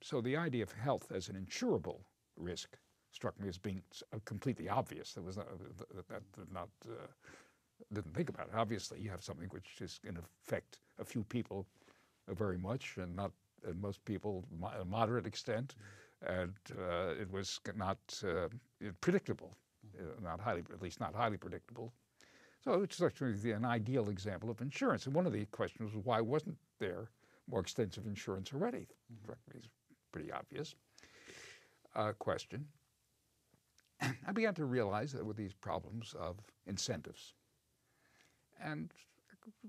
So the idea of health as an insurable risk struck me as being completely obvious. That was not, that did not didn't think about it. Obviously, you have something which is going to affect a few people very much, and not most people a moderate extent, and it was not predictable, not highly, at least not highly predictable. So it's actually an ideal example of insurance. And one of the questions was, why wasn't there more extensive insurance already? It's pretty obvious question. I began to realize that with these problems of incentives, and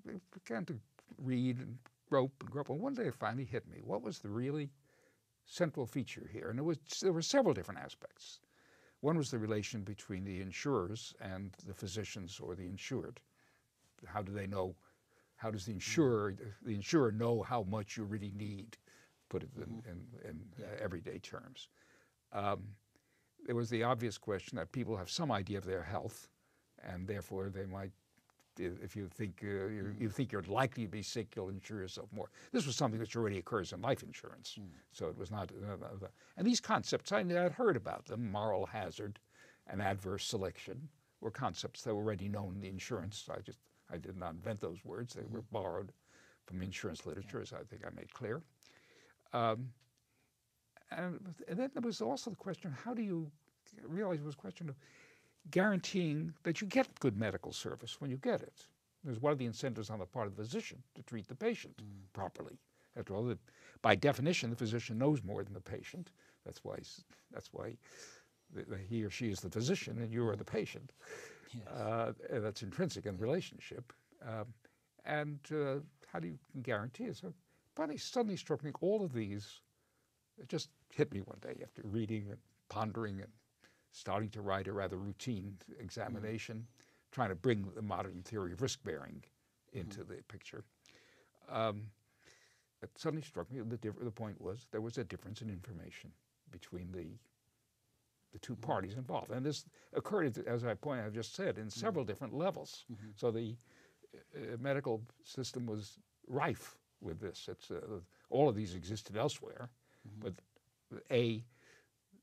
I began to read and grope. And one day it finally hit me. What was the really central feature here? And there were several different aspects. One was the relation between the insurers and the physicians or the insured. How do they know? How does the insurer know how much you really need? Put it in everyday terms. There was the obvious question that people have some idea of their health, and therefore they might, if you think you're likely to be sick, you'll insure yourself more. This was something which already occurs in life insurance, so it was not. And these concepts, I had heard about them. Moral hazard and adverse selection were concepts that were already known in the insurance. I did not invent those words. They were borrowed from insurance literature, as I think I made clear. And then there was also the question: how do you realize it was a question of guaranteeing that you get good medical service when you get it? There's one of the incentives on the part of the physician to treat the patient properly. After all, by definition, the physician knows more than the patient. That's why he or she is the physician and you are the patient. Yes. That's intrinsic in the relationship. And how do you guarantee it? So, but it suddenly struck me all of these. It just hit me one day after reading and pondering and starting to write a rather routine examination, trying to bring the modern theory of risk-bearing into the picture. It suddenly struck me the point was there was a difference in information between the two parties involved. And this occurred, as I've just said, in several different levels. So the medical system was rife with this. All of these existed elsewhere, but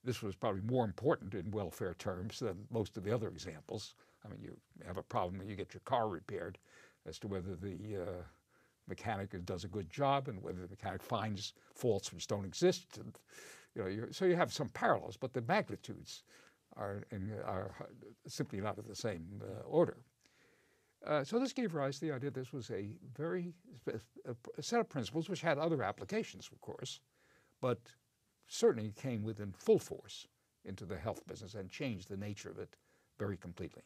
this was probably more important in welfare terms than most of the other examples. I mean, you have a problem when you get your car repaired as to whether the mechanic does a good job and whether the mechanic finds faults which don't exist. And, so you have some parallels, but the magnitudes are simply not of the same order. So this gave rise to the idea this was a set of principles which had other applications, of course, but certainly came within full force into the health business and changed the nature of it very completely.